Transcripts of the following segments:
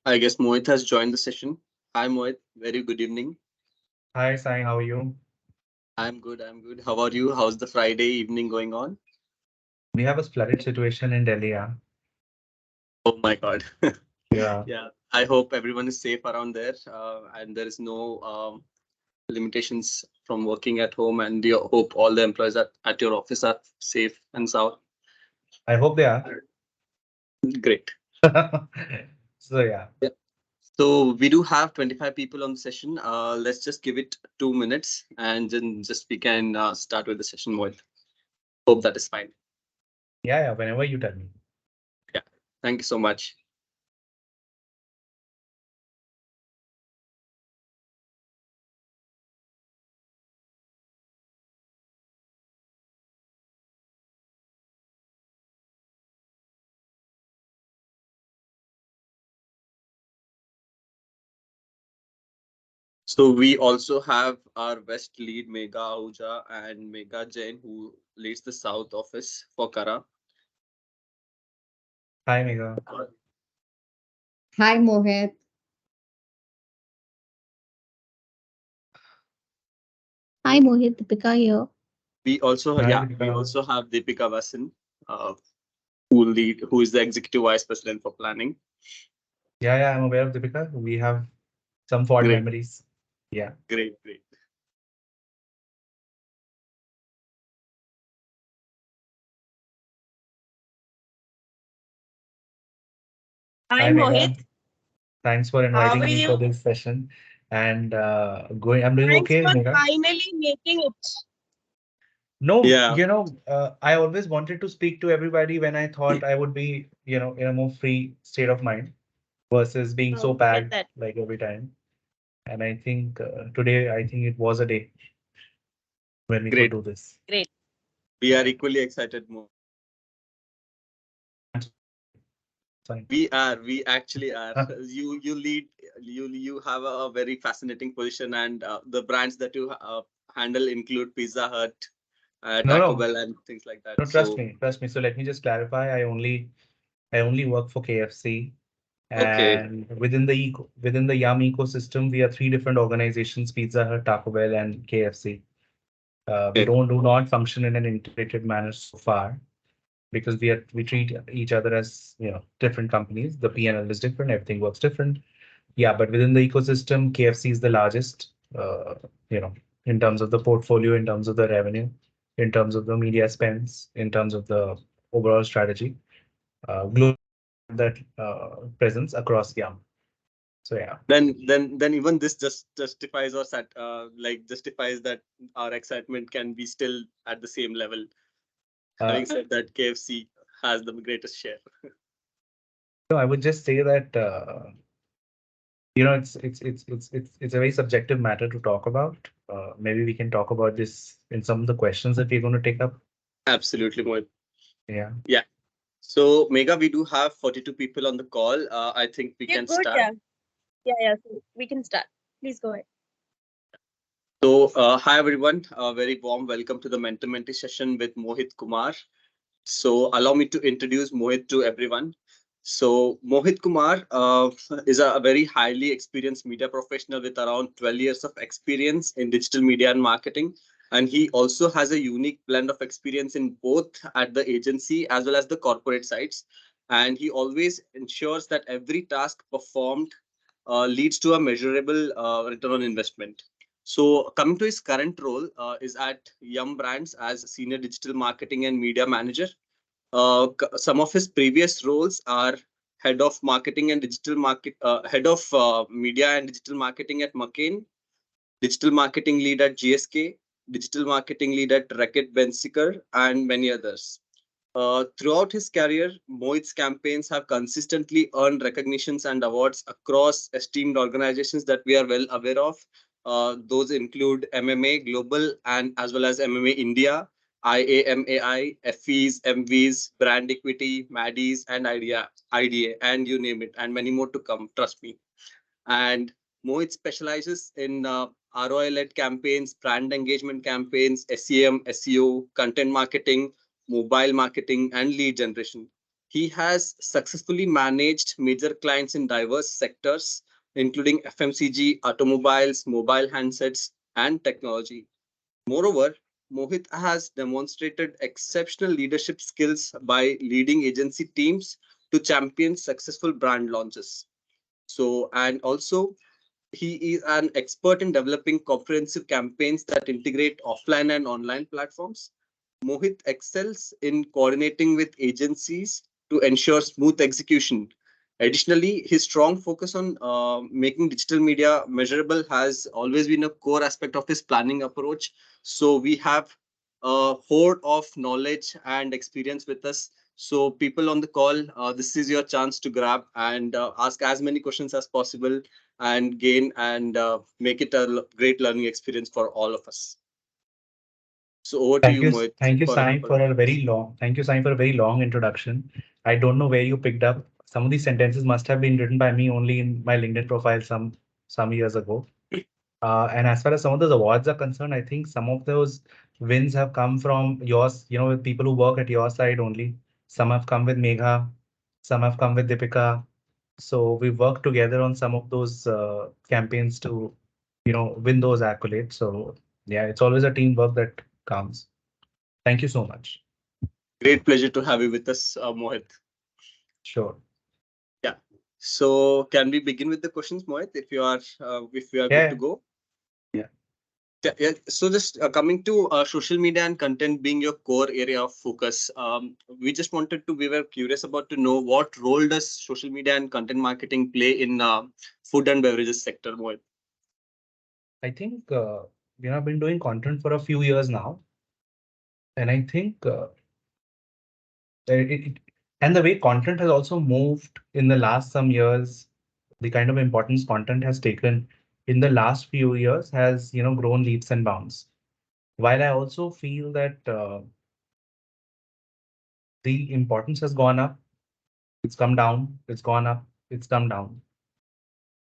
I guess Mohit has joined the session. Hi Mohit, very good evening. Hi, Sai, how are you? I'm good, I'm good. How are you? How's the Friday evening going on? We have a flooded situation in Delhi. Yeah. Oh my God. Yeah. Yeah, I hope everyone is safe around there and there is no limitations from working at home, and you hope all the employees at your office are safe and sound. I hope they are. Great. So, yeah. Yeah. So we do have 25 people on the session. Let's just give it 2 minutes and then just we can start with the session, Mohit. Hope that is fine. Yeah, yeah. Whenever you tell me. Yeah. Thank you so much. So we also have our West lead Megha Ahuja and Megha Jain who leads the South office for Kara. Hi, Mega. Hi, Mohit. Hi, Mohit. Deepika here. Hi, We Deepika. also have Deepika Vasan, uh, who is the executive vice president for planning. Yeah, yeah. I'm aware of Deepika. We have some fond Great, memories. Yeah. great. Hi, Hi Mega. Mohit, Thanks for how inviting are me for you? this session. And going, I'm doing Thanks okay, for Mega. finally making it. No, Yeah, I always wanted to speak to everybody when I thought I would be, in a more free state of mind versus being so Oh, I get packed that. like every time. And I think today, I think it was a day when we could great. do this. Great. We are Yeah. equally excited. I'm sorry. We actually are. You lead. You have a very fascinating position, and the brands that you handle include Pizza Hut, No, Taco no, Bell, and things like that. no, trust So me, trust me. So let me just clarify. I only work for KFC, okay, and within the Yum ecosystem, we are three different organizations: Pizza Hut, Taco Bell, and KFC. We okay, do not function in an integrated manner so far because we treat each other as different companies. The P&L is different, everything works different. Yeah, but within the ecosystem, KFC is the largest, you know, in terms of the portfolio, in terms of the revenue, in terms of the media spends, in terms of the overall strategy. Global that presence across Yum. So yeah. then even this just justifies or like justifies that our excitement can be still at the same level. Uh, Having said that, KFC has the greatest share. so I would just say that it's a very subjective matter to talk about. Maybe we can talk about this in some of the questions that we're going to take up. Absolutely, Mohit. Yeah. Yeah. So, Mega, we do have 42 people on the call. I think we We're can good, start. yeah. Yeah. So we can start. Please go ahead. So, hi everyone. A very warm welcome to the Mentor Mentee session with Mohit Kumar. So, allow me to introduce Mohit to everyone. So, Mohit Kumar is a very highly experienced media professional with around 12 years of experience in digital media and marketing. And he also has a unique blend of experience in both at the agency as well as the corporate sides. And he always ensures that every task performed leads to a measurable return on investment. So, coming to his current role, is at Yum Brands as senior digital marketing and media manager. Some of his previous roles are head of media and digital marketing at McCain, digital marketing lead at GSK, digital marketing lead at Reckitt Benckiser, and many others. Throughout his career, Mohit's campaigns have consistently earned recognitions and awards across esteemed organizations that we are well aware of. Those include MMA Global and as well as MMA India, IAMAI, FEs, MVs, Brand Equity, MADIs, and IDA, and you name it, and many more to come, trust me. And Mohit specializes in ROI-led campaigns, brand engagement campaigns, SEM, SEO, content marketing, mobile marketing, and lead generation. He has successfully managed major clients in diverse sectors, including FMCG, automobiles, mobile handsets, and technology. Moreover, Mohit has demonstrated exceptional leadership skills by leading agency teams to champion successful brand launches. So, and also he is an expert in developing comprehensive campaigns that integrate offline and online platforms. Mohit excels in coordinating with agencies to ensure smooth execution. Additionally, his strong focus on making digital media measurable has always been a core aspect of his planning approach. So we have a hoard of knowledge and experience with us. So people on the call, this is your chance to grab and ask as many questions as possible and gain and make it a great learning experience for all of us. So over to you, Mohit, Thank you, for Sai, for a very long. Thank you, Sai, for a very long introduction. I don't know where you picked up. Some of these sentences must have been written by me only in my LinkedIn profile some years ago. And as far as some of those awards are concerned, I think some of those wins have come from yours, with people who work at your side only. Some have come with Megha, some have come with Deepika. So we worked together on some of those campaigns to, win those accolades. So yeah, it's always a teamwork that counts. Thank you so much. great pleasure to have you with us, Mohit. Sure. Yeah. So can we begin with the questions, Mohit, if you are good to Yeah. go? Yeah. Yeah, yeah. So just coming to social media and content being your core area of focus, we were curious about to know what role does social media and content marketing play in food and beverages sector, Mohit? I think I've been doing content for a few years now, and I think it, and the way content has also moved in the last some years, the kind of importance content has taken in the last few years has grown leaps and bounds. While I also feel that the importance has gone up, it's come down, it's gone up, it's come down.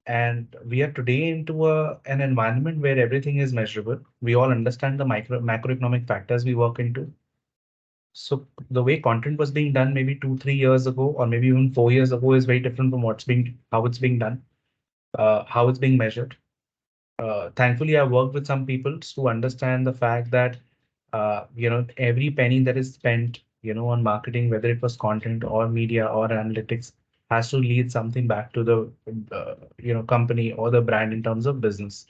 And we are today into an environment where everything is measurable. We all understand the macroeconomic factors we work into. So the way content was being done maybe 2, 3 years ago, or maybe even 4 years ago, is very different from how it's being done, how it's being measured. Thankfully, I worked with some people to understand the fact that every penny that is spent, on marketing, whether it was content or media or analytics, has to lead something back to the company or the brand in terms of business.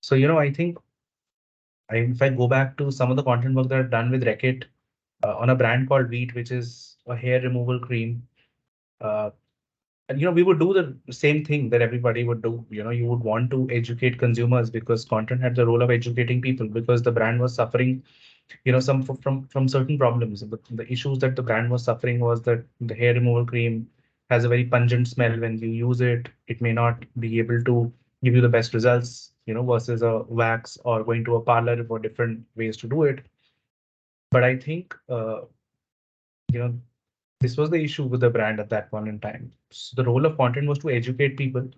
So I think if I go back to some of the content work that I've done with Reckitt on a brand called Wheat, which is a hair removal cream. Uh, and we would do the same thing that everybody would do. You would want to educate consumers because content had the role of educating people because the brand was suffering, some from certain problems. The issues that the brand was suffering was that the hair removal cream has a very pungent smell when you use it. It may not be able to give you the best results, versus a wax or going to a parlor for different ways to do it. But I think, you know, this was the issue with the brand at that point in time. So the role of content was to educate people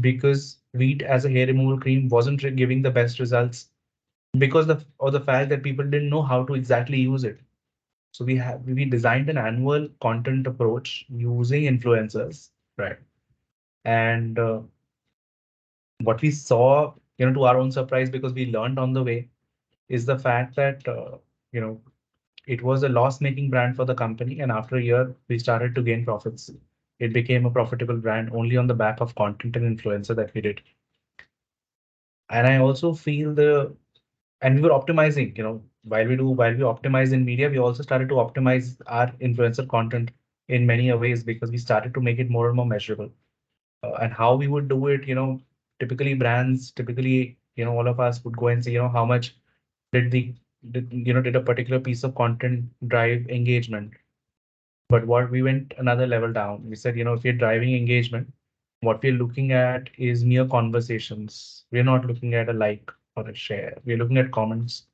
because wheat as a hair removal cream wasn't giving the best results because of the fact that people didn't know how to exactly use it. So we designed an annual content approach using influencers, right? And what we saw, to our own surprise, because we learned on the way, is the fact that you know it was a loss-making brand for the company, and after a year, we started to gain profits. It became a profitable brand only on the back of content and influencer that we did. And I also feel and we were optimizing, while we optimize in media, we also started to optimize our influencer content in many ways because we started to make it more and more measurable. And how we would do it, typically, all of us would go and say, how much did the did a particular piece of content drive engagement. But what we went another level down. We said, if you're driving engagement, what we're looking at is mere conversations. We're not looking at a like or a share. We're looking at comments.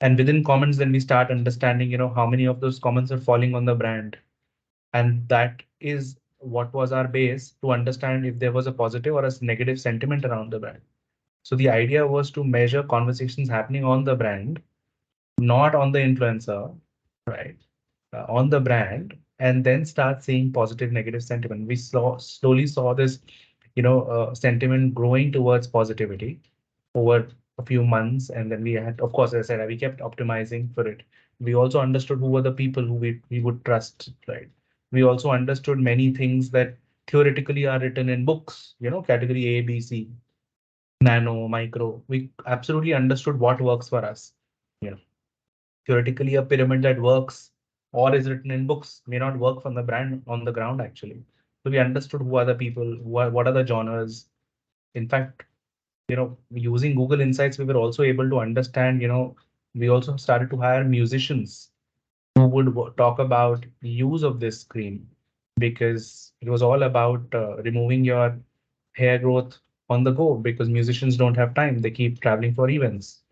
And within comments, then we start understanding, how many of those comments are falling on the brand. And that is what was our base to understand if there was a positive or a negative sentiment around the brand. So the idea was to measure conversations happening on the brand, not on the influencer, right? On the brand, and then start seeing positive, negative sentiment. We slowly saw this, sentiment growing towards positivity over a few months, and then we had, of course, as I said, we kept optimizing for it. We also understood who were the people who we would trust, right? We also understood many things that theoretically are written in books, category A, B, C, nano, micro. We absolutely understood what works for us. You know, theoretically, a pyramid that works or is written in books may not work from the brand on the ground actually. So we understood who are the people, what are the genres. In fact, using Google Insights, we were also able to understand, we also started to hire musicians who would talk about the use of this cream because it was all about removing your hair growth on the go because musicians don't have time. They keep traveling for events.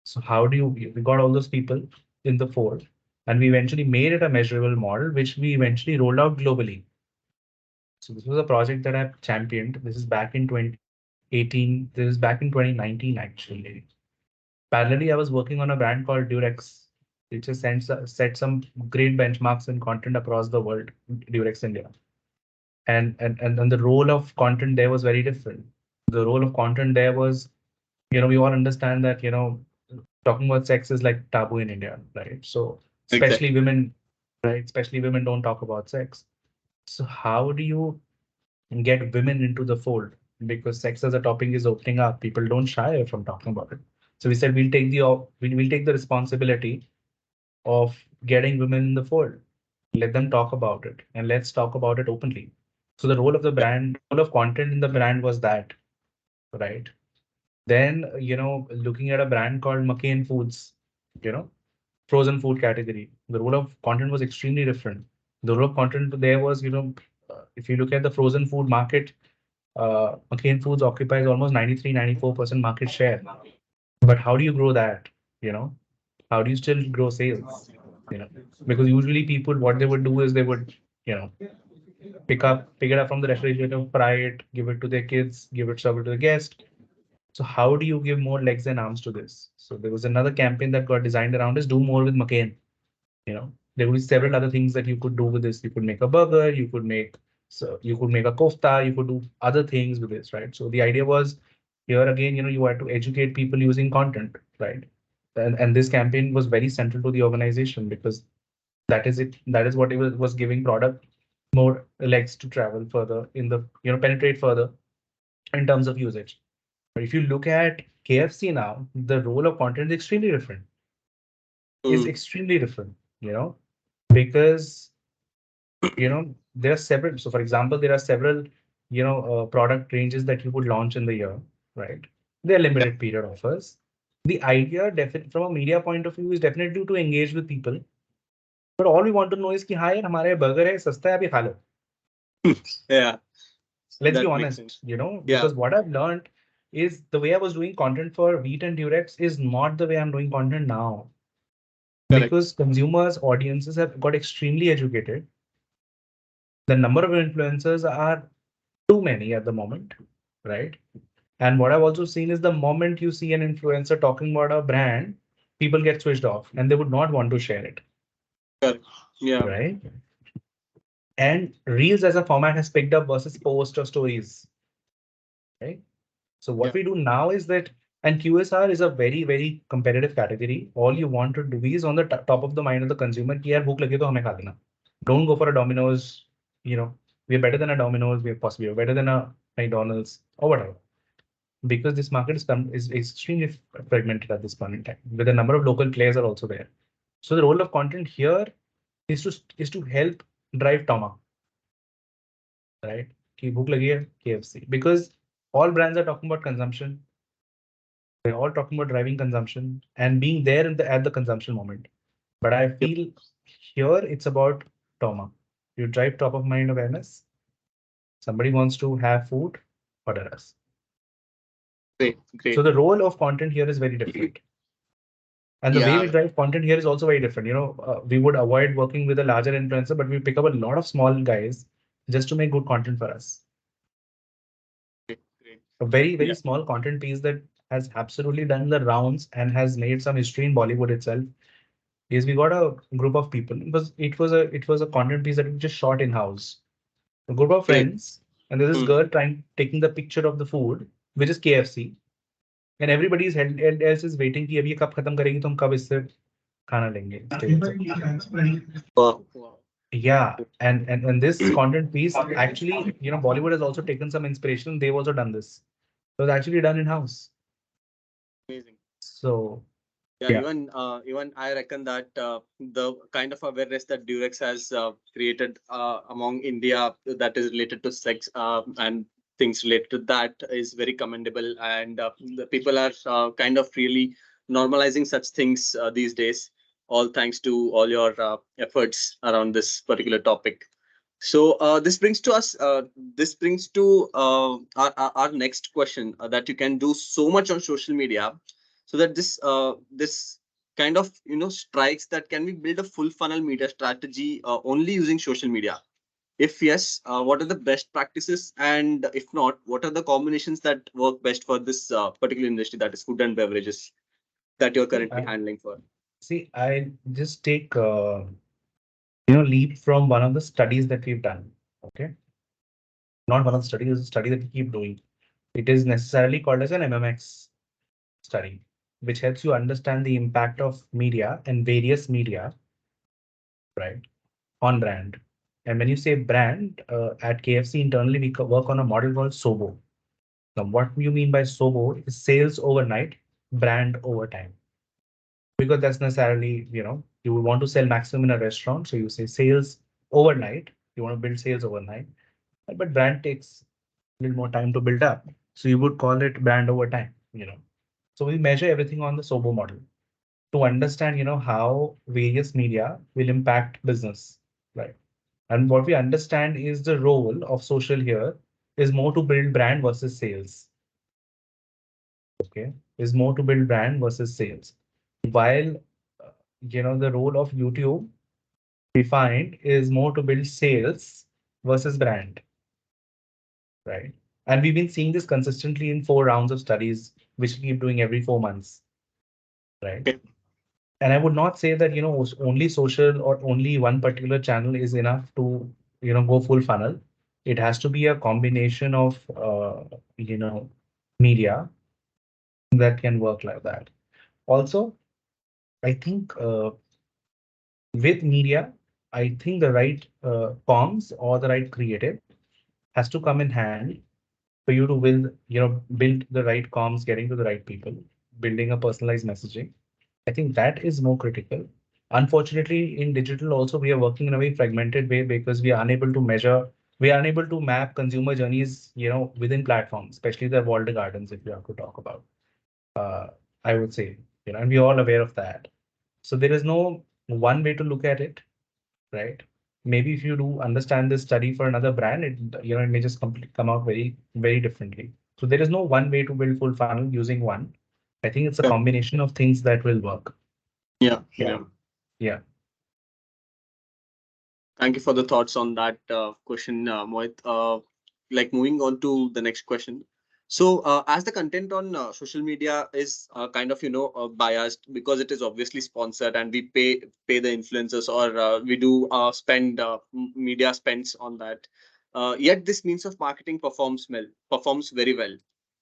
So how do you, we got all those people in the fold and we eventually made it a measurable model, which we eventually rolled out globally. So this was a project that I've championed. This is back in 2018. This is back in 2019, actually. Parallelly, I was working on a brand called Durex, which has set some great benchmarks in content across the world, Durex India. And the role of content there was very different. The role of content there was, we all understand that, talking about sex is like taboo in India, right? So especially Exactly. women, right? Especially women don't talk about sex. So how do you get women into the fold? Because sex as a topic is opening up. People don't shy away from talking about it. So we said we'll take the responsibility of getting women in the fold. Let them talk about it and let's talk about it openly. So the role of the Yeah. brand, role of content in the brand was that, right? Then, looking at a brand called McCain Foods, you know, frozen food category, the role of content was extremely different. The role of content there was, if you look at the frozen food market, McCain Foods occupies almost 93-94% market share. But how do you grow that? You know, how do you still grow sales? You know, because usually people, what they would do is they would, you know, pick it up from the refrigerator, fry it, give it to their kids, serve it to the guest. So how do you give more legs and arms to this? So there was another campaign that got designed around is do more with McCain. There will be several other things that you could do with this. You could make a burger, you could make a kofta, you could do other things with this, right? So the idea was here again, you had to educate people using content, right? And this campaign was very central to the organization because that is it. That is what it was giving product more legs to travel further in the, penetrate further in terms of usage. But if you look at KFC now, the role of content is extremely different. Is Mm. extremely different, because there are several. So, for example, there are several product ranges that you could launch in the year, right? They're Yeah. limited period offers. The idea, definitely from a media point of view, is definitely to engage with people. But all we want to know is कि हाँ यार हमारे burger है सस्ता है अभी खा लो. Yeah. Let's be That makes honest, sense. Yeah. because what I've learned is the way I was doing content for Wheat and Durex is not the way I'm doing content now. Correct. Because consumers, audiences have got extremely educated. The number of influencers are too many at the moment, right? And what I've also seen is the moment you see an influencer talking about a brand, people get switched off and they would not want to share it, Correct. Yeah. right? And Reels as a format has picked up versus post or stories, right? So what Yeah. we do now is that, and QSR is a very, very competitive category. All you want to do is on the top of the mind of the consumer, कि यार भूख लगी है तो हमें खा देना. Don't go for a Domino's, we're better than a Domino's, we're possibly better than a McDonald's or whatever. Because this market is extremely fragmented at this point in time, with a number of local players are also there. So the role of content here is to help drive trauma, right? कि भूख लगी है KFC, because all brands are talking about consumption. They're all talking about driving consumption and being there at the consumption moment. But I Yep. feel here it's about trauma. You drive top of mind awareness. Somebody wants to have food, order us. Great. So Great. the role of content here is very different. And the way we Yeah. drive content here is also very different. We would avoid working with a larger influencer, but we pick up a lot of small guys just to make good content for us. Great. Great. A very, very Yeah. small content piece that has absolutely done the rounds and has made some history in Bollywood itself is we got a group of people. It was a content piece that we just shot in house. A group of Great. friends, and there's this Hmm. girl trying taking the picture of the food, which is KFC, and everybody else is waiting कि अब ये कब खत्म करेगी तो हम कब इससे खाना लेंगे इस table से. Wow. Wow. Yeah, and this content piece actually, Bollywood has also taken some inspiration. They've also done this. It was actually done in house. Amazing. So Yeah, yeah, even I reckon that the kind of awareness that Durex has created among India that is related to sex and things related to that is very commendable, and the people are kind of really normalizing such things these days. All thanks to all your efforts around this particular topic. So this brings to us. This brings to our next question that you can do so much on social media so that this kind of strikes that can we build a full funnel media strategy only using social media? If yes, what are the best practices, and if not, what are the combinations that work best for this particular industry, that is food and beverages, that you're see, currently handling for? I just take leap from one of the studies that we've done. Okay, not one of the studies, it's a study that we keep doing. It is necessarily called as an MMX study, which helps you understand the impact of media and various media, right, on brand. And when you say brand, at KFC internally, we work on a model called SOBO. Now, what you mean by SOBO is sales overnight, brand over time. Because that's necessarily, you would want to sell maximum in a restaurant. So you say sales overnight, you want to build sales overnight, but brand takes a little more time to build up. So you would call it brand over time. So we measure everything on the SOBO model to understand, how various media will impact business, right? And what we understand is the role of social here is more to build brand versus sales. Okay, is more to build brand versus sales. While the role of YouTube we find is more to build sales versus brand, right? And we've been seeing this consistently in 4 rounds of studies, which we keep doing every 4 months, right? Okay. And I would not say that only social or only one particular channel is enough to go full funnel. It has to be a combination of media that can work like that. Also, I think with media, I think the right comms or the right creative has to come in hand for you to build the right comms, getting to the right people, building a personalized messaging. I think that is more critical. Unfortunately, in digital also, we are working in a very fragmented way because we are unable to map consumer journeys, within platforms, especially the walled gardens, if you have to talk about. Uh, I would say, and we're all aware of that. So there is no one way to look at it, right? Maybe if you do understand this study for another brand, it may just come out very, very differently. So there is no one way to build full funnel using one. I think it's a Yeah. combination of things that will work. Yeah. Yeah. Yeah. Yeah. Thank you for the thoughts on that question, Mohit. Like moving on to the next question. So, as the content on social media is kind of biased because it is obviously sponsored, and we pay the influencers, or we do spend media spends on that. Yet this means of marketing performs very well.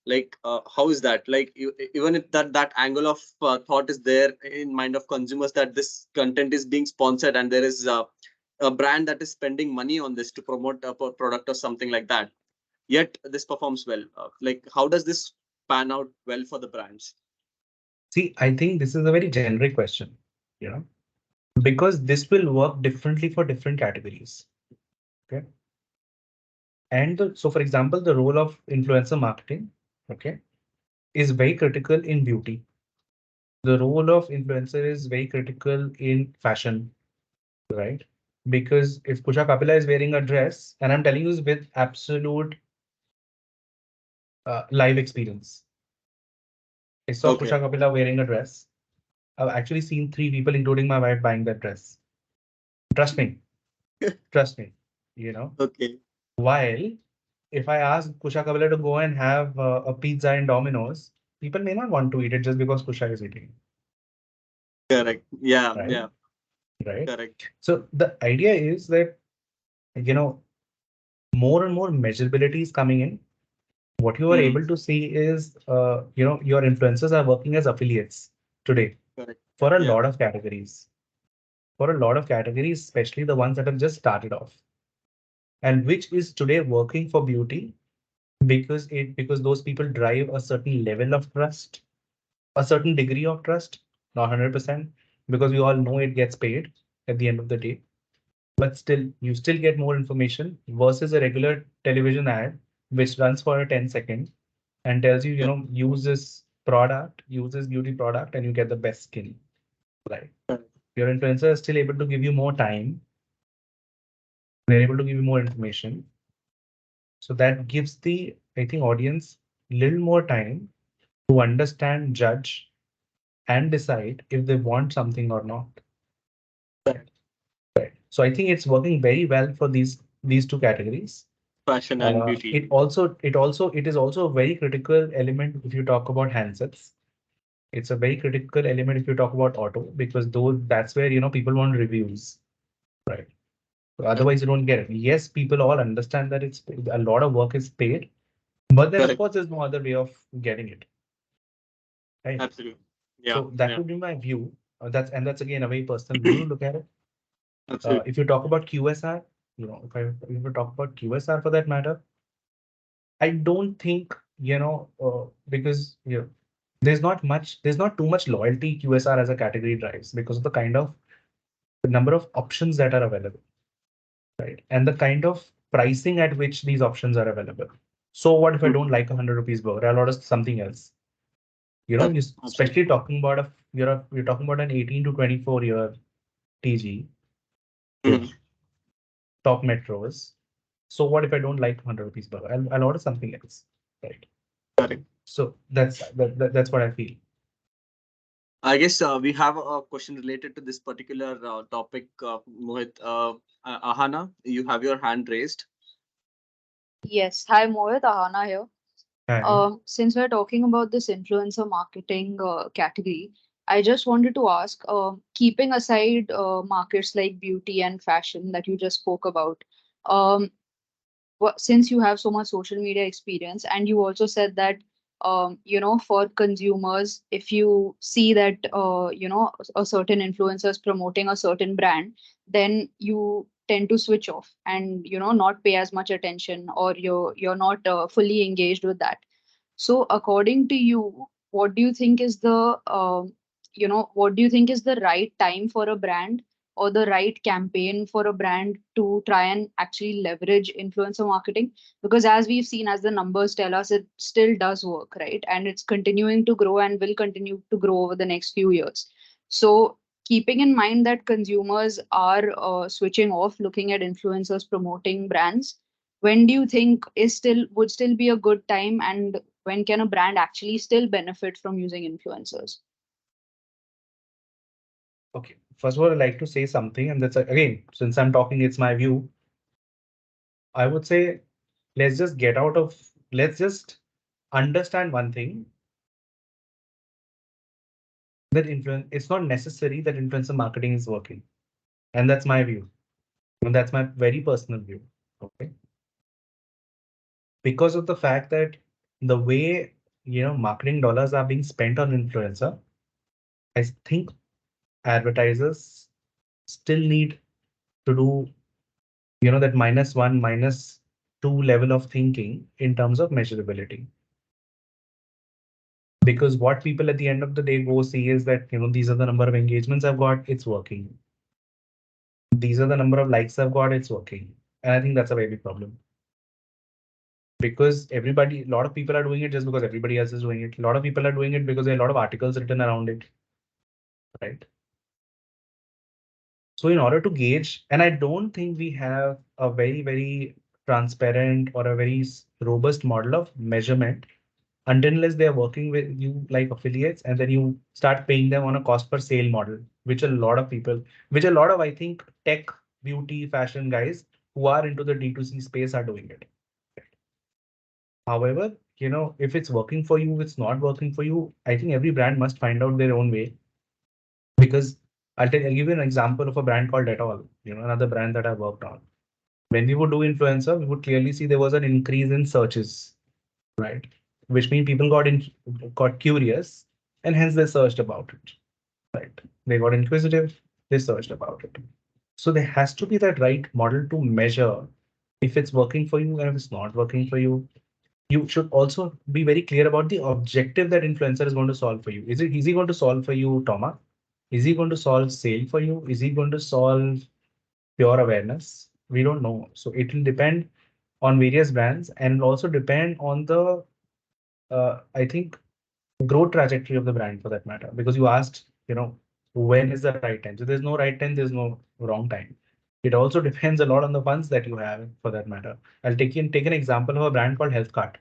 Like, how is that? Like, even if that angle of thought is there in mind of consumers, that this content is being sponsored and there is a brand that is spending money on this to promote a product or something like that, yet this performs well. Like, how does this pan out well for the brands? See, I think this is a very generic question, because this will work differently for different categories. Okay. So, for example, the role of influencer marketing, okay, is very critical in beauty. The role of influencer is very critical in fashion, right? Because if Kusha Kapila is wearing a dress, and I'm telling you with absolute live experience, I saw Okay. Kusha Kapila wearing a dress. I've actually seen 3 people, including my wife, buying that dress. Trust me, trust me. You know, Okay. while if I ask Kusha Kapila to go and have a pizza in Domino's, people may not want to eat it just because Kusha is eating, Correct. Yeah. right? Yeah. right? Correct. So the idea is that, you know, more and more measurability is coming in. What you are Mm, able to see is, your influencers are working as affiliates today correct. for a Yeah. lot of categories, for a lot of categories, especially the ones that have just started off, and which is today working for beauty because those people drive a certain level of trust, a certain degree of trust, not 100%, because we all know it gets paid at the end of the day. But still, you still get more information versus a regular television ad, which runs for a 10 second and tells you, Yeah. use this product, use this beauty product, and you get the best skin. Right. Correct. Your influencer is still able to give you more time. They're able to give you more information. So that gives the, I think, audience little more time to understand, judge, and decide if they want something or not. Correct. Right. So I think it's working very well for these two categories. Fashion and beauty. It is also a very critical element if you talk about handsets. It's a very critical element if you talk about auto, because though that's where people want reviews, right? So Correct. otherwise you don't get it. Yes, people all understand that it's a lot of work is paid, but then of Correct. course there's no other way of getting it, right? Absolutely. Yeah. So that Yeah. would be my view. That's again a very personal view to look at it. Absolutely. If you talk about QSR, if you talk about QSR for that matter, I don't think, because there's not too much loyalty QSR as a category drives because of the kind of the number of options that are available, right? And the kind of pricing at which these options are available. So what if I Mm, don't like 100 rupees burger? I'll order something else. correct. Especially Absolutely. talking about you're talking about an 18 to 24-year TG with Mm, top metros. So what if I don't like 100 rupees burger? I'll order something else, right? correct. So that's what I feel. I guess we have a question related to this particular topic, Mohit. Ahana, you have your hand raised. Yes. Hi, Mohit. Ahana here. Hi. Since we're talking about this influencer marketing category, I just wanted to ask, keeping aside markets like beauty and fashion that you just spoke about, um, since you have so much social media experience, and you also said that for consumers, if you see that a certain influencer is promoting a certain brand, then you tend to switch off and not pay as much attention, or you're not fully engaged with that. So, according to you, what do you think is what do you think is the right time for a brand, or the right campaign for a brand to try and actually leverage influencer marketing? Because as we've seen, as the numbers tell us, it still does work, right? And it's continuing to grow and will continue to grow over the next few years. So, keeping in mind that consumers are switching off looking at influencers promoting brands, when do you think is still would still be a good time, and when can a brand actually still benefit from using influencers? Okay. First of all, I'd like to say something, and that's again, since I'm talking, it's my view. I would say let's just understand one thing, that influence it's not necessary that influencer marketing is working. And that's my view. And that's my very personal view. Okay. Because of the fact that the way marketing dollars are being spent on influencer, I think advertisers still need to do that -1, -2 level of thinking in terms of measurability. Because what people at the end of the day go see is that these are the number of engagements I've got, it's working. These are the number of likes I've got, it's working. And I think that's a very big problem. Because a lot of people are doing it just because everybody else is doing it. A lot of people are doing it because there are a lot of articles written around it, right? So in order to gauge, and I don't think we have a very, very transparent or a very robust model of measurement until unless they're working with you like affiliates, and then you start paying them on a cost per sale model, which a lot of, I think, tech, beauty, fashion guys who are into the D2C space are doing it. However, if it's working for you, it's not working for you, I think every brand must find out their own way. Because I'll give you an example of a brand called Dettol, another brand that I worked on. When we would do influencer, we would clearly see there was an increase in searches, right? Which means people got curious and hence they searched about it, right? They got inquisitive, they searched about it. So there has to be that right model to measure if it's working for you and if it's not working for you. You should also be very clear about the objective that influencer is going to solve for you. Is he going to solve for you, Toma? Is he going to solve sale for you? Is he going to solve pure awareness? We don't know. So it will depend on various brands and it'll also depend on the, I think, growth trajectory of the brand for that matter. Because you asked, when is the right time? So there's no right time, there's no wrong time. It also depends a lot on the funds that you have for that matter. I'll take an example of a brand called Healthcart.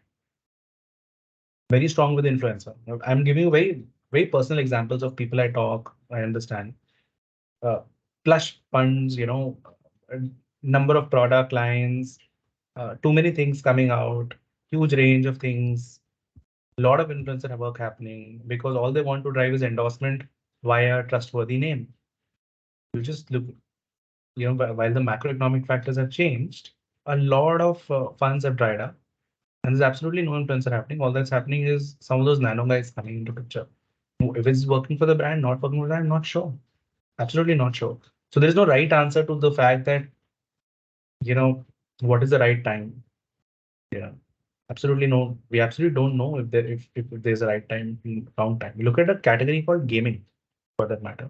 Very strong with influencer. I'm giving you very personal examples of people I understand. Uh, Plush funds, a number of product lines, too many things coming out, huge range of things, a lot of influencer work happening because all they want to drive is endorsement via a trustworthy name. You just look, while the macroeconomic factors have changed, a lot of funds have dried up. And there's absolutely no influencer happening. All that's happening is some of those nano guys coming into picture. If it's working for the brand, not working for the brand, I'm not sure. Absolutely not sure. So there's no right answer to the fact that, what is the right time? Yeah, absolutely no. We absolutely don't know if there's a right time, wrong time. We look at a category called gaming, for that matter.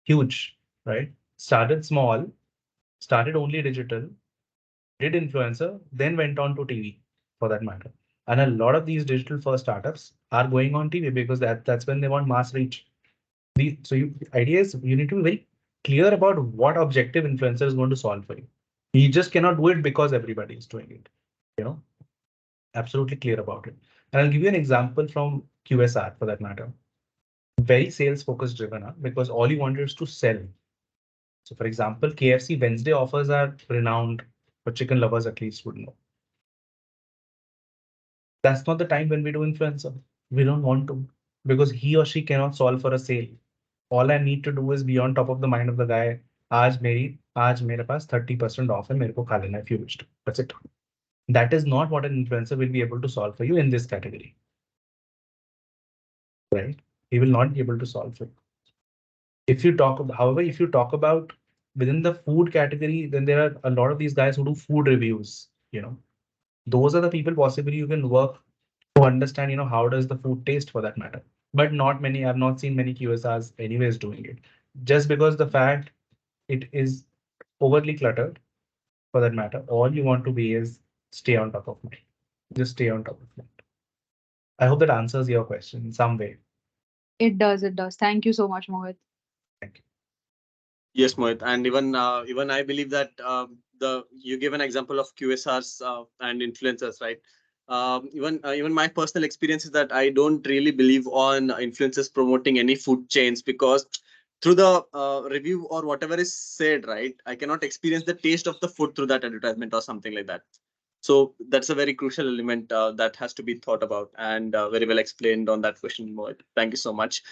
Huge, right? Started small, started only digital, did influencer, then went on to TV, for that matter. And a lot of these digital first startups are going on TV because that's when they want mass reach. The idea is you need to be very clear about what objective influencer is going to solve for you. You just cannot do it because everybody is doing it. You know, absolutely clear about it. And I'll give you an example from QSR for that matter. Very sales focused driven, because all you want is to sell. So for example, KFC Wednesday offers are renowned for chicken lovers, at least would know. That's not the time when we do influencer. We don't want to because he or she cannot solve for a sale. All I need to do is be on top of the mind of the guy. आज मेरे पास 30% off है मेरे को खा लेना if you wish to. That's it. That is not what an influencer will be able to solve for you in this category. Right? He will not be able to solve for you. However, if you talk about within the food category, then there are a lot of these guys who do food reviews. Those are the people possibly you can work to understand, how does the food taste for that matter. But not many, I've not seen many QSRs anyways doing it. Just because the fact it is overly cluttered for that matter. All you want to be is stay on top of it. Just stay on top of it. I hope that answers your question in some way. It does, it does. Thank you so much, Mohit. Thank you. Yes, Mohit, and even I believe that the you give an example of QSRs and influencers, right? Even my personal experience is that I don't really believe on influencers promoting any food chains because through the review or whatever is said, right, I cannot experience the taste of the food through that advertisement or something like that. So that's a very crucial element that has to be thought about and very well explained on that question, Mohit. Thank you so much.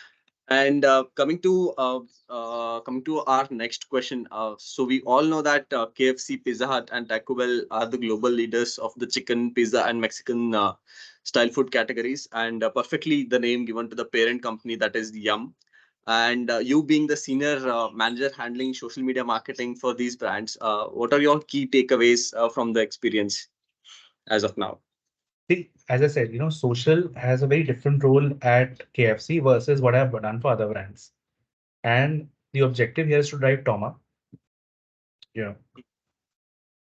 And coming to our next question, so we all know that KFC, Pizza Hut, and Taco Bell are the global leaders of the chicken, pizza, and Mexican style food categories, and perfectly the name given to the parent company, that is Yum. And you being the senior manager handling social media marketing for these brands, what are your key takeaways from the experience as of now? See, as I said, social has a very different role at KFC versus what I've done for other brands. And the objective here is to drive Toma. Yeah.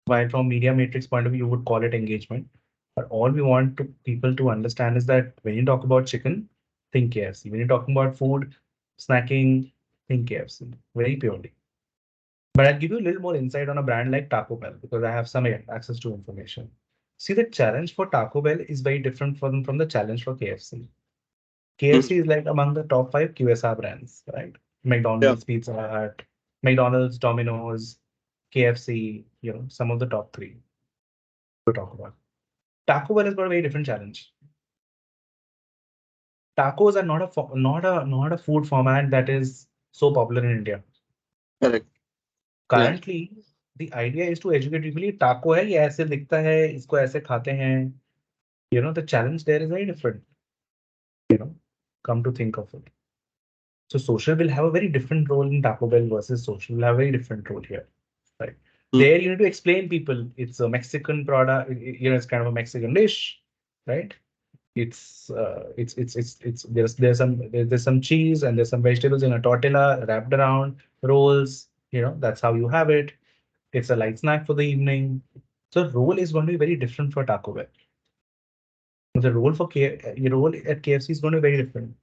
While from media matrix point of view, you would call it engagement. But all we want people to understand is that when you talk about chicken, think KFC. When you're talking about food, snacking, think KFC. Very purely. But I'll give you a little more insight on a brand like Taco Bell because I have some access to information. See, the challenge for Taco Bell is very different from the challenge for KFC. KFC is like among the top 5 QSR brands, right? McDonald's, Pizza Hut, McDonald's, Domino's, KFC, some of the top 3 to talk about. Taco Bell has got a very different challenge. Tacos are not a food format that is so popular in India. Correct. Currently, the idea is to educate people. Taco है ये ऐसे दिखता है इसको ऐसे खाते हैं. The challenge there is very different. Come to think of it. So social will have a very different role in Taco Bell versus social will have a very different role here. Right. There you need to explain people it's a Mexican product, it's kind of a Mexican dish, right? It's there's some cheese and there's some vegetables in a tortilla wrapped around rolls, that's how you have it. It's a light snack for the evening. So role is going to be very different for Taco Bell. The role for your role at KFC is going to be very different.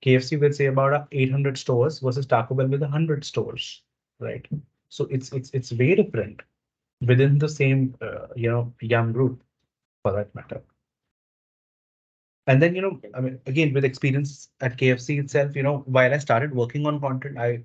KFC will say about 800 stores versus Taco Bell with 100 stores, right? So it's very different within the same Yum group for that matter. And then I mean again with experience at KFC itself, while I started working on content, I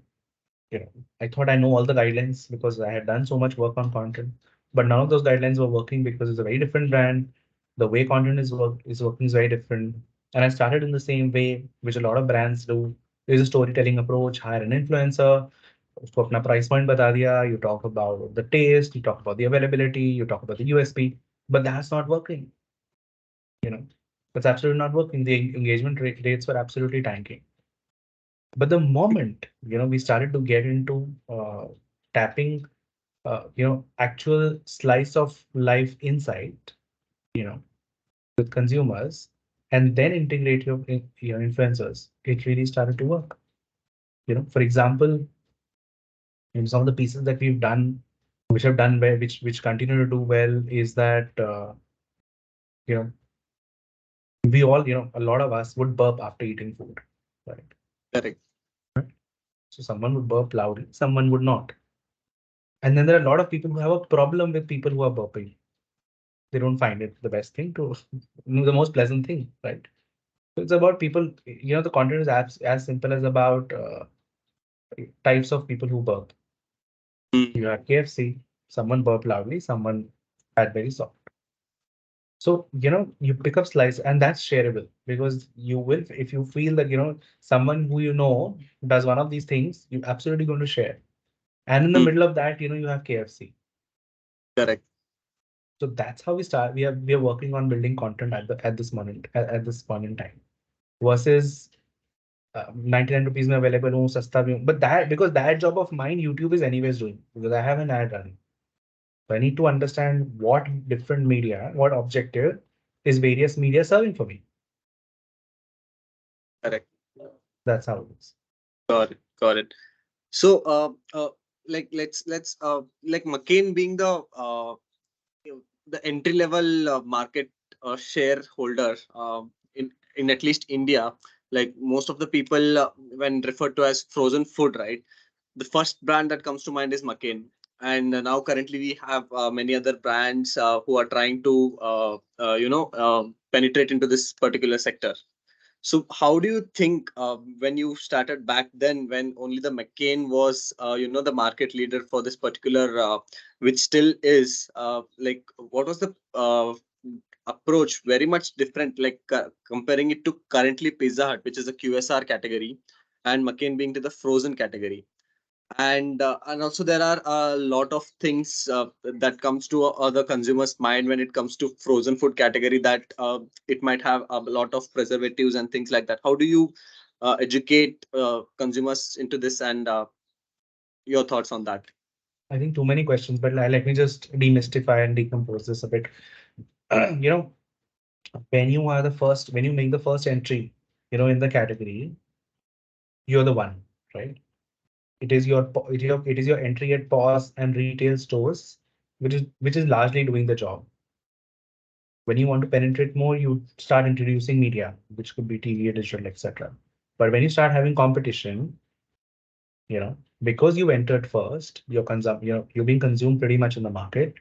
thought I know all the guidelines because I had done so much work on content, but none of those guidelines were working because it's a very different brand. The way content is working is very different. And I started in the same way, which a lot of brands do. There's a storytelling approach, hire an influencer, उसको अपना price point बता दिया, you talk about the taste, you talk about the availability, you talk about the USP, but that's not working. That's absolutely not working. The engagement rates were absolutely tanking. But the moment we started to get into tapping actual slice of life insight with consumers and then integrate your influencers, it really started to work. For example, in some of the pieces that we've done, which have done well, which continue to do well, is that you know we all a lot of us would burp after eating food, right? Correct. So someone would burp loudly, someone would not. And then there are a lot of people who have a problem with people who are burping. They don't find it the best thing to, the most pleasant thing, right? So it's about people, the content is as simple as about types of people who burp. You have KFC, someone burp loudly, someone had very soft. So, you pick up slice and that's shareable because you will, if you feel that, someone who does one of these things, you're absolutely going to share. And in the middle of that, you have KFC. Correct. So that's how we start. We are working on building content at this moment at this point in time. Versus 99 rupees mein available ho, sasta bhi ho. But that because that job of mine YouTube is anyways doing because I have an ad running. So I need to understand what different media, what objective is various media serving for me. Correct. That's how it is. Got it. Got it. So, like let's like McCain being the entry level market shareholder in at least India, like most of the people when referred to as frozen food, right? The first brand that comes to mind is McCain. And now currently we have many other brands who are trying to penetrate into this particular sector. So how do you think when you started back then, when only the McCain was, the market leader for this particular, which still is, like, what was the approach? Very much different, like comparing it to currently Pizza Hut, which is a QSR category, and McCain being to the frozen category. And also there are a lot of things that comes to other consumers mind when it comes to frozen food category, that it might have a lot of preservatives and things like that. How do you educate consumers into this, and your thoughts on that? I think too many questions, but let me just demystify and decompose this a bit. When you make the first entry, in the category, you're the one, right? It is your entry at POS and retail stores, which is largely doing the job. When you want to penetrate more, you start introducing media, which could be TV, digital, etc. But when you start having competition, because you entered first, you're being consumed pretty much in the market.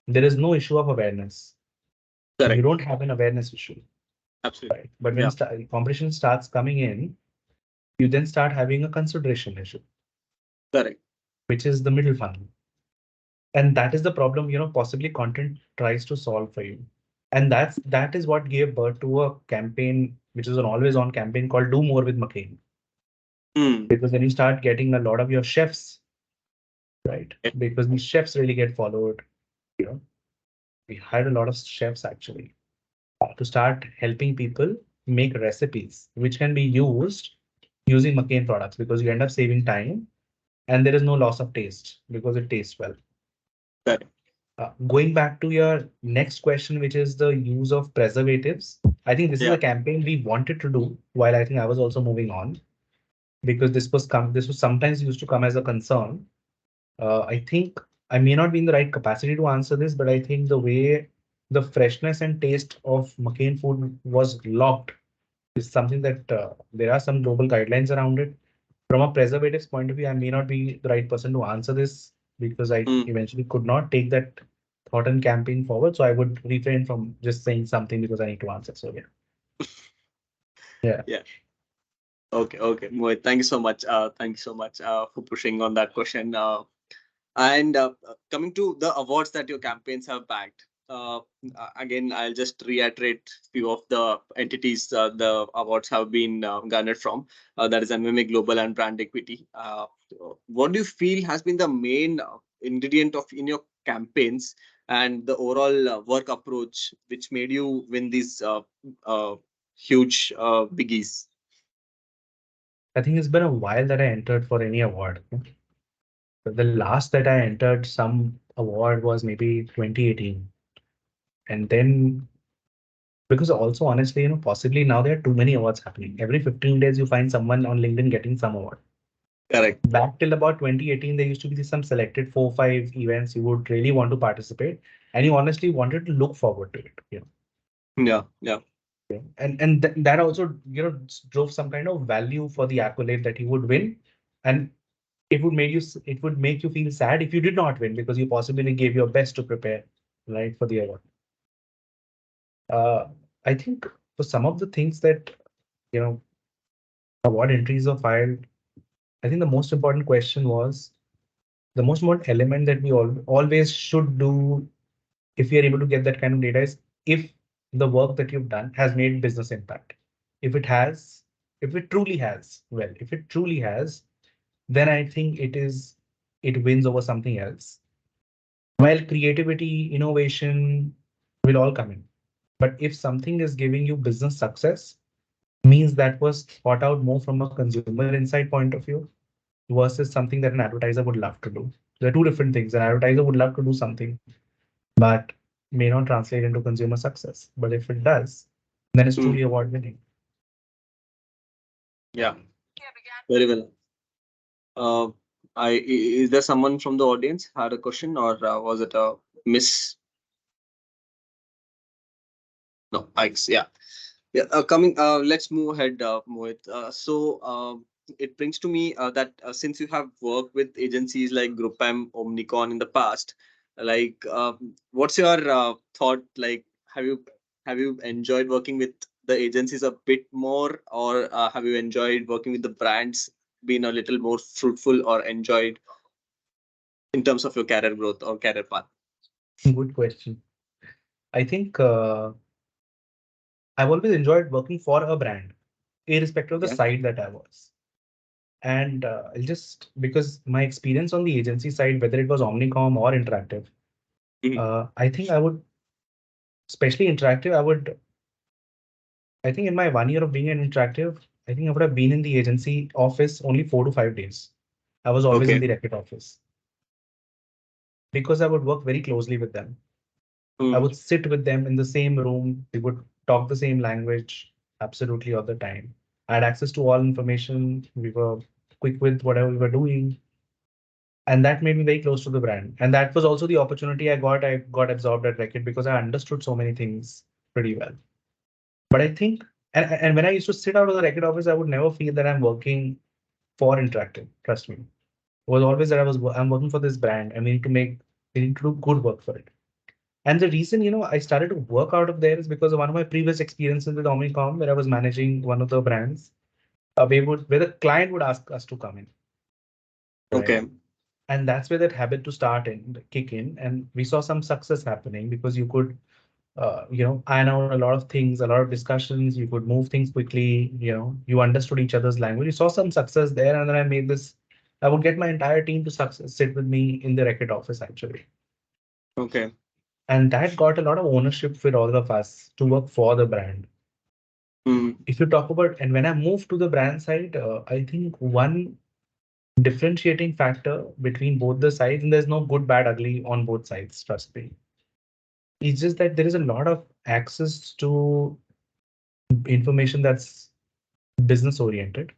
There is no issue of awareness. Correct. You don't have an awareness issue. Absolutely. Right? But when competition starts coming in, you then start having a consideration issue. Correct. Which is the middle funnel. And that is the problem, possibly content tries to solve for you. And that is what gave birth to a campaign, which is an always on campaign called Do More with McCain. Because then you start getting a lot of your chefs right? Because these chefs really get followed. You know, we hired a lot of chefs actually to start helping people make recipes which can be used using McCain products because you end up saving time and there is no loss of taste because it tastes well. Correct. Going back to your next question, which is the use of preservatives, I think this is Yeah. a campaign we wanted to do while I think I was also moving on because this was sometimes used to come as a concern. I think I may not be in the right capacity to answer this, but I think the way the freshness and taste of McCain food was locked is something that there are some global guidelines around it. From a preservatives point of view, I may not be the right person to answer this because I Mm. eventually could not take that thought and campaign forward. So I would refrain from just saying something because I need to answer. So yeah. Yeah. Yeah. Okay. Mohit, thank you so much. Thank you so much for pushing on that question. And coming to the awards that your campaigns have bagged, again, I'll just reiterate few of the entities the awards have been garnered from. That is MMA Global and Brand Equity. What do you feel has been the main ingredient of in your campaigns and the overall work approach which made you win these huge biggies? I think it's been a while that I entered for any award. The last that I entered some award was maybe 2018. And then because also honestly, possibly now there are too many awards happening. Every 15 days you find someone on LinkedIn getting some award. Correct. Back till about 2018, there used to be some selected 4 or 5 events you would really want to participate, and you honestly wanted to look forward to it. Yeah. Yeah. And that also drove some kind of value for the accolade that you would win, and it would make you feel sad if you did not win because you possibly gave your best to prepare, right, for the award. Uh, I think for some of the things that you know award entries are filed, I think the most important question was the most important element that we always should do if we are able to get that kind of data is if the work that you've done has made business impact. If it has, if it truly has, well, if it truly has, then I think it wins over something else. While creativity, innovation will all come in. But if something is giving you business success, means that was thought out more from a consumer insight point of view versus something that an advertiser would love to do. There are two different things. An advertiser would love to do something, but may not translate into consumer success. But if it does, then it's Mm. truly award winning. Yeah. Very well. Uh, is there someone from the audience had a question, or was it a miss? No, yeah, yeah. Coming, let's move ahead, Mohit. It brings to me that since you have worked with agencies like GroupM, Omnicon in the past, like, what's your thought? Like, have you have you enjoyed working with the agencies a bit more, or have you enjoyed working with the brands? Been a little more fruitful or enjoyed in terms of your career growth or career path? Good question. I think I've always enjoyed working for a brand, irrespective of the Yeah. side that I was. And I'll just because my experience on the agency side, whether it was Omnicom or Interactive, Mhm. I think I would, especially Interactive, I think in my 1 year of being an Interactive, I think I would have been in the agency office only 4 to 5 days. I was always in Okay. the record office because I would work very closely with them. I Mm. would sit with them in the same room. We would talk the same language absolutely all the time. I had access to all information. We were quick with whatever we were doing. And that made me very close to the brand. And that was also the opportunity I got. I got absorbed at Reckitt because I understood so many things pretty well. But I think, and when I used to sit out of the Reckitt office, I would never feel that I'm working for Interactive. Trust me. It was always that I'm working for this brand and we need to do good work for it. And the reason, I started to work out of there is because of one of my previous experiences with Omnicom, where I was managing one of the brands, where the client would ask us to come in, right? Okay. And that's where that habit to start and kick in. And we saw some success happening because you could, iron out a lot of things, a lot of discussions. You could move things quickly. You understood each other's language. You saw some success there, and then I made this I would get my entire team to sit with me in the Reckitt office actually. Okay. And that got a lot of ownership for all of us to work for the brand. Mm. If you talk about, and when I moved to the brand side, I think one differentiating factor between both the sides, and there's no good, bad, ugly on both sides, trust me. It's just that there is a lot of access to information that's business oriented,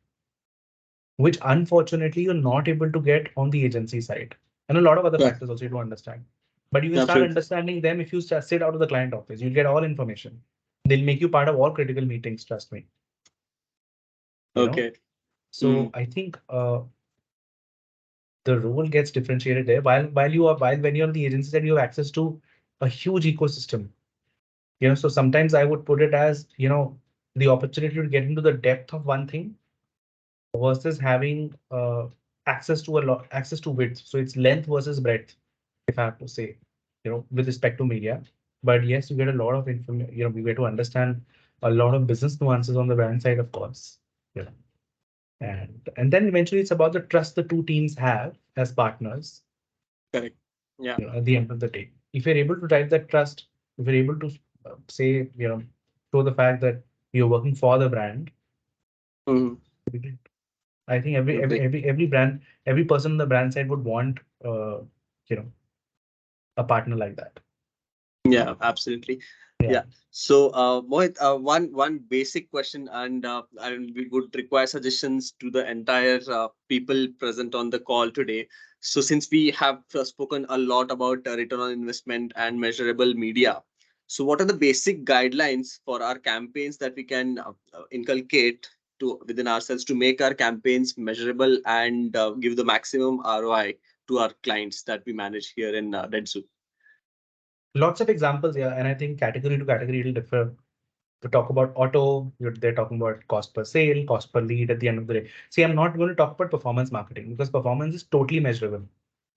which unfortunately you're not able to get on the agency side. And a lot of other Right. factors also you don't understand. But you will start Absolutely. understanding them if you sit out of the client office. You'll get all information. They'll make you part of all critical meetings, trust me. You know? Okay. So I think the role gets differentiated there. While when you're on the agency side, you have access to a huge ecosystem. So sometimes I would put it as, the opportunity to get into the depth of one thing versus having access to width. So it's length versus breadth, if I have to say, with respect to media. But yes, you get a lot of information, we get to understand a lot of business nuances on the brand side, of course. Yeah. And then eventually it's about the trust the two teams have as partners. Correct. Yeah. At the end of the day, if you're able to drive that trust, if you're able to say, show the fact that you're working for the brand, Mm. I think every brand, every person on the brand side would want you know a partner like that. Yeah, absolutely. Yeah. Yeah. So, Mohit, one basic question, and we would require suggestions to the entire people present on the call today. So, since we have spoken a lot about return on investment and measurable media, so what are the basic guidelines for our campaigns that we can inculcate to within ourselves to make our campaigns measurable and give the maximum ROI to our clients that we manage here in Dentsu? Lots of examples, yeah, and I think category to category it'll differ. To talk about auto, they're talking about cost per sale, cost per lead at the end of the day. See, I'm not going to talk about performance marketing because performance is totally measurable.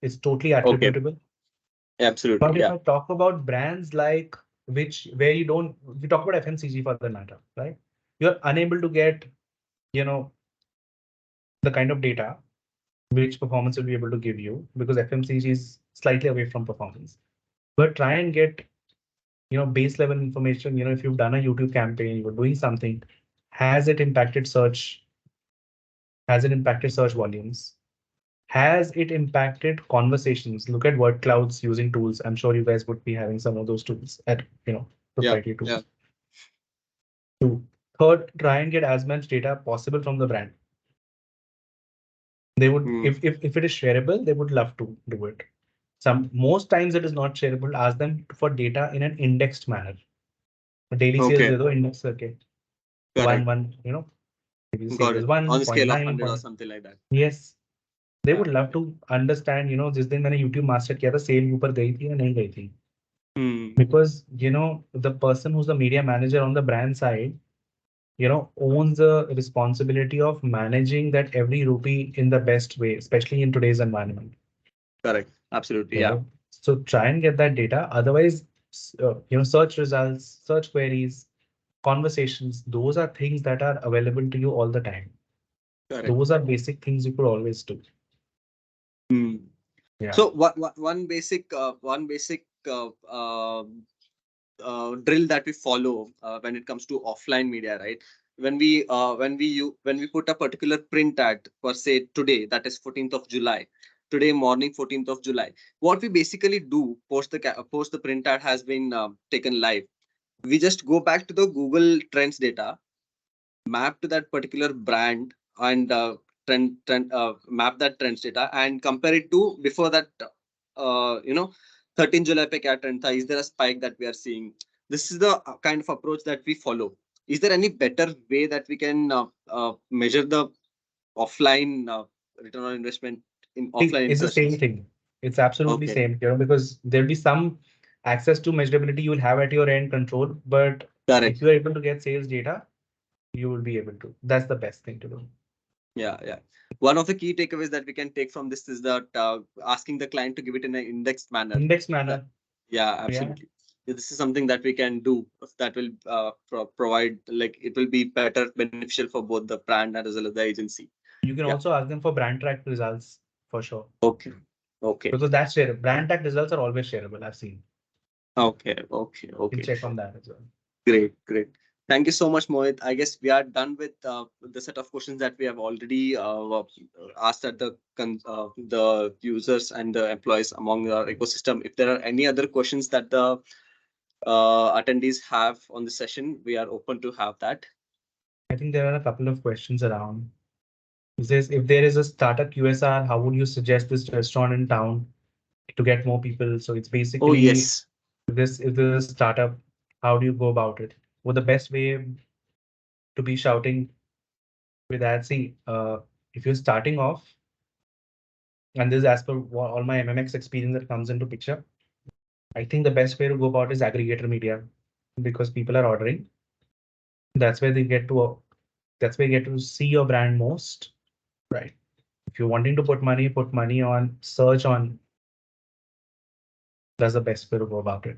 It's totally Okay. attributable. Absolutely. But if Yeah. I talk about brands like where you don't, we talk about FMCG for the matter, right? You're unable to get, you know, the kind of data which performance will be able to give you because FMCG is slightly away from performance. But try and get, base level information. If you've done a YouTube campaign, you're doing something, has it impacted search? Has it impacted search volumes? Has it impacted conversations? Look at word clouds using tools. I'm sure you guys would be having some of those tools at, Yeah. proprietary Yeah. tools. Two. Third, try and get as much data possible from the brand. They would, Hmm. if it is shareable, they would love to do it. Most times it is not shareable. Ask them for data in an indexed manner. Daily sales, Okay. they do index circuit. Correct. Daily sales Got is it. On the scale of 1.9. 100 or something like that. Yes, they Yeah. would love to understand, जिस दिन मैंने YouTube master किया था, sale ऊपर गई थी या नहीं गई थी. Hmm. Because, the person who's the media manager on the brand side, owns the responsibility of managing that every rupee in the best way, especially in today's environment. Correct. Absolutely. You Yeah. know, so try and get that data. Otherwise, search results, search queries, conversations, those are things that are available to you all the time. Correct. Those are basic things you could always do. Hmm. Yeah. So one basic drill that we follow when it comes to offline media, right? When we put a particular print ad per se today, that is 14th of July, today morning 14th of July, what we basically do post the print ad has been taken live, we just go back to the Google Trends data, map to that particular brand, and map that trends data and compare it to before that. 13 July pe kya trend tha? Is there a spike that we are seeing? This is the kind of approach that we follow. Is there any better way that we can measure the offline return on investment in offline It's the same impressions? thing. It's absolutely Okay. same, because there'll be some access to measurability you'll have at your end control, but if Correct. you are able to get sales data, you will be able to. That's the best thing to do. Yeah, yeah. One of the key takeaways that we can take from this is that asking the client to give it in an indexed manner. Index That, manner. yeah, Yeah. absolutely. This is something that we can do that will provide, like, it will be better beneficial for both the brand as well as the agency. You can Yeah. also ask them for brand track results for sure. Okay. Okay. Because that's shareable. Brand track results are always shareable. I've seen. Okay. Okay. You can Okay. check on that as well. Great. Great. Thank you so much, Mohit. I guess we are done with the set of questions that we have already asked at the users and the employees among our ecosystem. If there are any other questions that the attendees have on the session, we are open to have that. I think there are a couple of questions around. It says, if there is a startup QSR, how would you suggest this restaurant in town to get more people? So it's Oh, basically yes. this if there's a startup, how do you go about it? Well, the best way to be shouting with that, see, if you're starting off, and this is as per all my MMX experience that comes into picture, I think the best way to go about is aggregator media because people are ordering. That's where they get to. That's where you get to see your brand most, right? If you're wanting to put money on search on. That's the best way to go about it,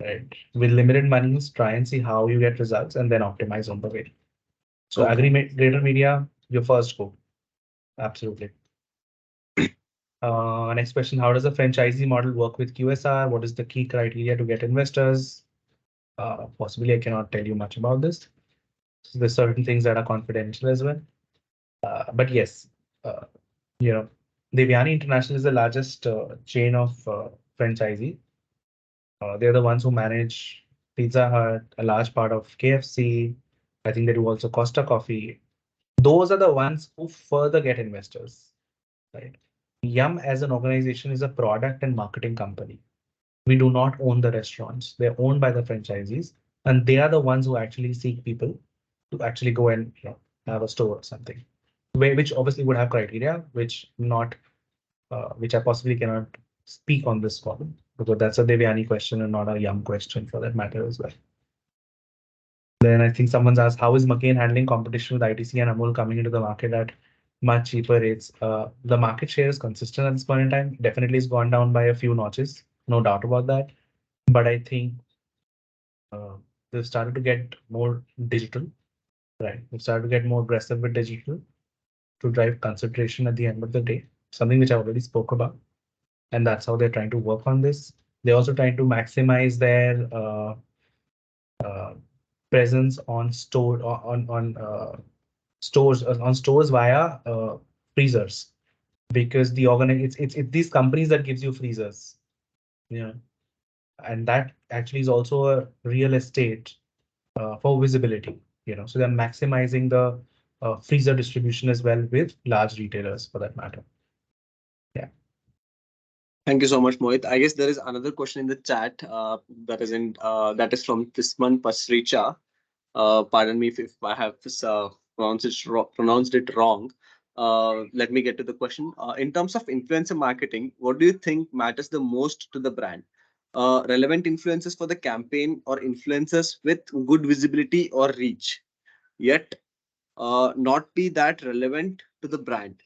right? With limited monies, try and see how you get results and then optimize on the way. So Okay. aggregator media, your first go. Absolutely. Next question, how does the franchisee model work with QSR? What is the key criteria to get investors? Possibly, I cannot tell you much about this. So there's certain things that are confidential as well. But yes, uh, you know, Devyani International is the largest chain of franchisee. They're the ones who manage Pizza Hut, a large part of KFC. I think they do also Costa Coffee. Those are the ones who further get investors, right? Yum as an organization is a product and marketing company. We do not own the restaurants. They're owned by the franchisees, and they are the ones who actually seek people to actually go and have a store or something. Which obviously would have criteria, which I possibly cannot speak on this call because that's a Devyani question and not a Yum question for that matter as well. Then I think someone's asked, how is McCain handling competition with ITC and Amul coming into the market at much cheaper rates? The market share is consistent at this point in time. Definitely has gone down by a few notches, no doubt about that. But I think they've started to get more digital, right? They've started to get more aggressive with digital to drive concentration at the end of the day, something which I already spoke about. And that's how they're trying to work on this. They're also trying to maximize their uh, presence on store on stores via freezers because it's these companies that gives you freezers, yeah, and that actually is also a real estate for visibility, so they're maximizing the freezer distribution as well with large retailers for that matter. Yeah. Thank you so much, Mohit. I guess there is another question in the chat that is from Tisman Pasricha. Pardon me if I have pronounced it wrong. Let me get to the question. In terms of influencer marketing, what do you think matters the most to the brand? Relevant influencers for the campaign or influencers with good visibility or reach, yet not be that relevant to the brand,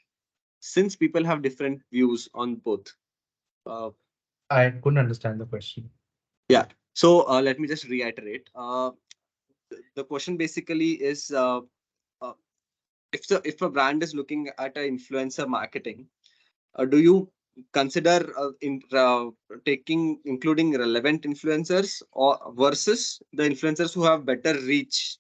since people have different views on both. Uh, I couldn't understand the question. yeah. So let me just reiterate. The question basically is uh, if a brand is looking at an influencer marketing, do you consider including relevant influencers or versus the influencers who have better reach?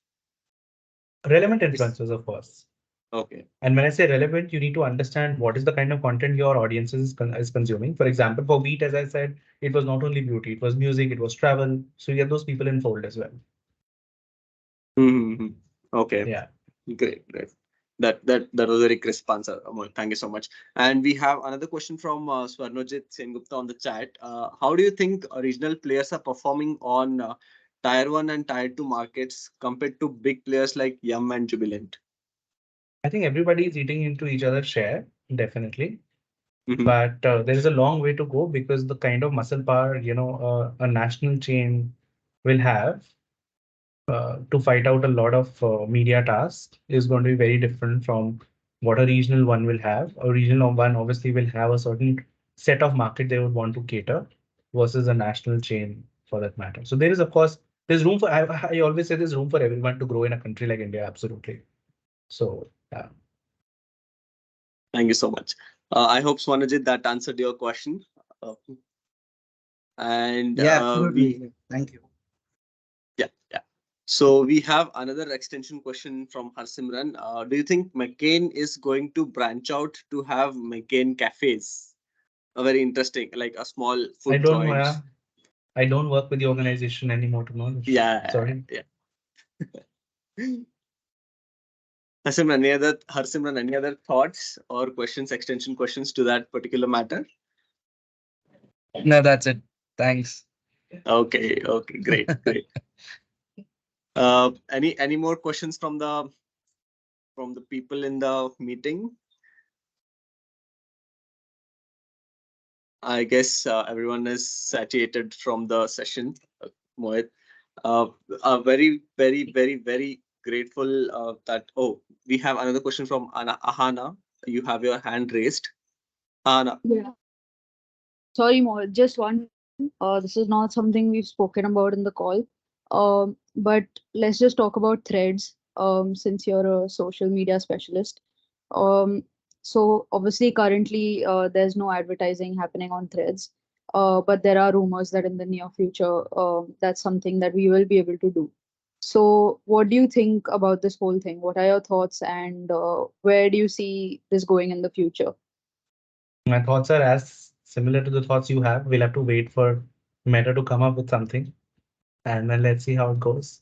Relevant Is influencers, of course. okay. And when I say relevant, you need to understand what is the kind of content your audience is consuming. For example, for Wheat, as I said, it was not only beauty, it was music, it was travel. So you get those people in fold as well. Hmm. Okay. Yeah. Great. Great. That was a very crisp answer, Amol. Thank you so much. And we have another question from Swarnojit Sengupta on the chat. How do you think regional players are performing on Tier 1 and Tier 2 markets compared to big players like Yum and Jubilant? I think everybody is eating into each other's share, definitely. Mhm. But there is a long way to go because the kind of muscle power, a national chain will have to fight out a lot of media tasks is going to be very different from what a regional one will have. A regional one obviously will have a certain set of market they would want to cater versus a national chain for that matter. So there is, of course, there's room for, I always say there's room for everyone to grow in a country like India, absolutely. So, yeah. Thank you so much. I hope Swanajit that answered your question. Uh, and Yeah, we absolutely. Thank you. Yeah, yeah. So we have another extension question from Harsimran. Do you think McCain is going to branch out to have McCain cafes? A very interesting, like a small I food don't know. Yeah. joints. I don't work with the organization anymore to know this. Yeah, Sorry. yeah. Harsimran, any other thoughts or questions, extension questions to that particular matter? No, that's it. Thanks. Okay, okay, great, great. Any more questions from the people in the meeting? I guess everyone is satiated from the session, Mohit. Uh, very, very, very, very grateful that. Oh, we have another question from Ahana. You have your hand raised. Ahana. Yeah. Sorry, Mohit, just one. This is not something we've spoken about in the call. But let's just talk about threads. Since you're a social media specialist. Um, so obviously currently there's no advertising happening on threads. But there are rumors that in the near future, that's something that we will be able to do. So what do you think about this whole thing? What are your thoughts, and where do you see this going in the future? My thoughts are as similar to the thoughts you have. We'll have to wait for Meta to come up with something, and then let's see how it goes.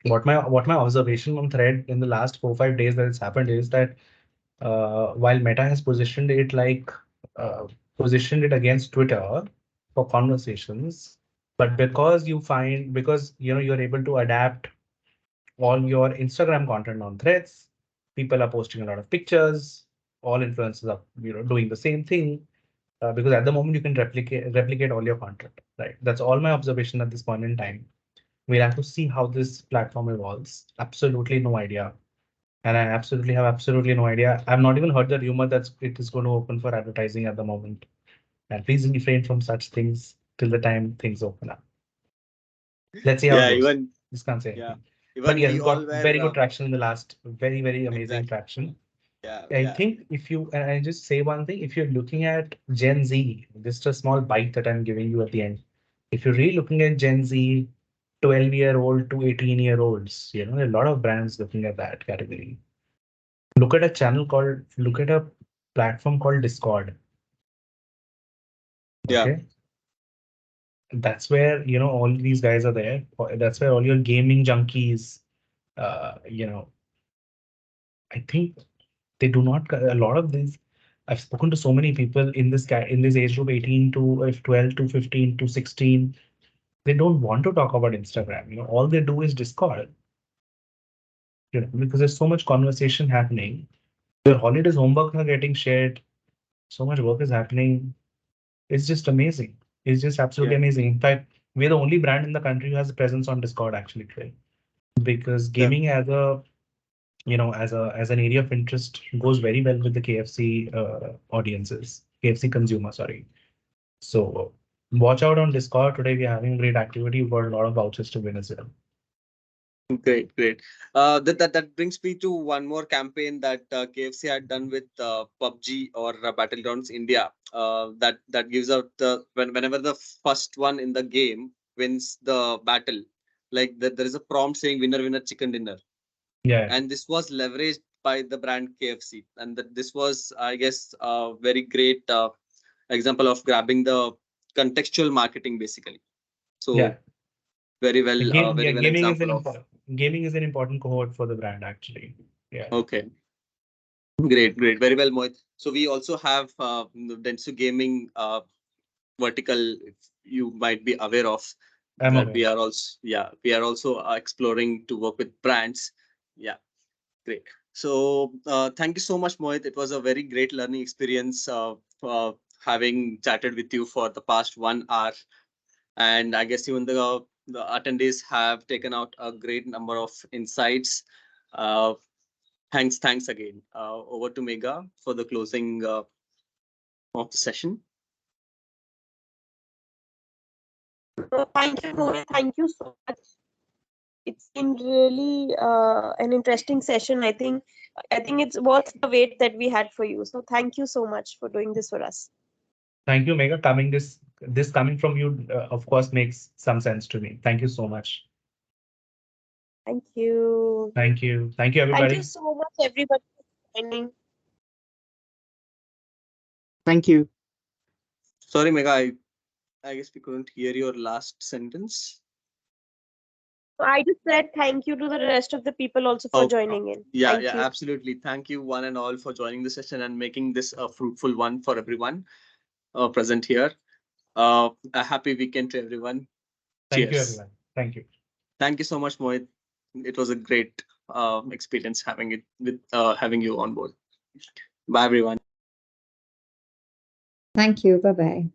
What my observation on Thread in the last 4 5 days that it's happened is that while Meta has uh, positioned it against Twitter for conversations, but because you're able to adapt all your Instagram content on Threads, people are posting a lot of pictures. All influencers are doing the same thing because at the moment you can replicate all your content, right? That's all my observation at this point in time. We'll have to see how this platform evolves. Absolutely no idea. And I absolutely no idea. I've not even heard the rumor that it is going to open for advertising at the moment. And please refrain from such things till the time things open up. Let's see how it Yeah, goes. even Just can't say yeah, anything. But even yes, we it all got were very good traction in the last, very, very amazing exactly. traction. Yeah, I yeah, think and I just say one thing, if you're looking at Gen Z, just a small bite that I'm giving you at the end. If you're really looking at Gen Z, 12-year-old to 18-year-olds, a lot of brands looking at that category. Look at a platform called Discord. yeah, Okay. That's where, all these guys are there. That's where all your gaming junkies, you know, I think they do not, a lot of these, I've spoken to so many people in this age group 18 to 12 to 15 to 16. They don't want to talk about Instagram. All they do is Discord, because there's so much conversation happening. Your holidays homework are getting shared. So much work is happening. It's just amazing. It's just absolutely yeah, amazing. In fact, we're the only brand in the country who has a presence on Discord actually today. Because yeah. gaming as an area of interest goes very well with the KFC audiences, KFC consumer, sorry. So watch out on Discord. Today we're having great activity. We've got a lot of vouchers to win as well. Great, great. That brings me to one more campaign that KFC had done with PUBG or Battlegrounds India. That gives out whenever the first one in the game wins the battle, like there is a prompt saying "winner, winner, chicken dinner," Yeah, and this was leveraged by the brand KFC, and this was, I guess, a very great example of grabbing the contextual marketing basically. yeah. So very well example of. Gaming is an important cohort for the brand actually. Yeah. Okay. Great, great. Very well, Mohit. So we also have the Dentsu Gaming vertical, if you might be aware of I'm that aware. we are also exploring to work with brands. Yeah, great. So thank you so much, Mohit. It was a very great learning experience having chatted with you for the past 1 hour. And I guess even the attendees have taken out a great number of insights. Uh, thanks again. Over to Mega for the closing of the session. So thank you, Mohit. Thank you so much. it's been really an interesting session. I think it's worth the wait that we had for you. So thank you so much for doing this for us. Thank you, Megha. This coming from you, of course, makes some sense to me. Thank you so much. Thank you. Thank you. Thank you, Thank everybody. you so much, everybody, for joining. Thank you. Sorry, Megha, I guess we couldn't hear your last sentence. So I just said thank you to the rest of the people also for Oh, joining in. Yeah, Thank yeah, you. absolutely. Thank you, one and all, for joining the session and making this a fruitful one for everyone present here. A happy weekend to everyone. Thank you, Cheers. everyone. Thank you. Thank you so much, Mohit. It was a great experience having you on board. Bye, everyone. Thank you. Bye bye.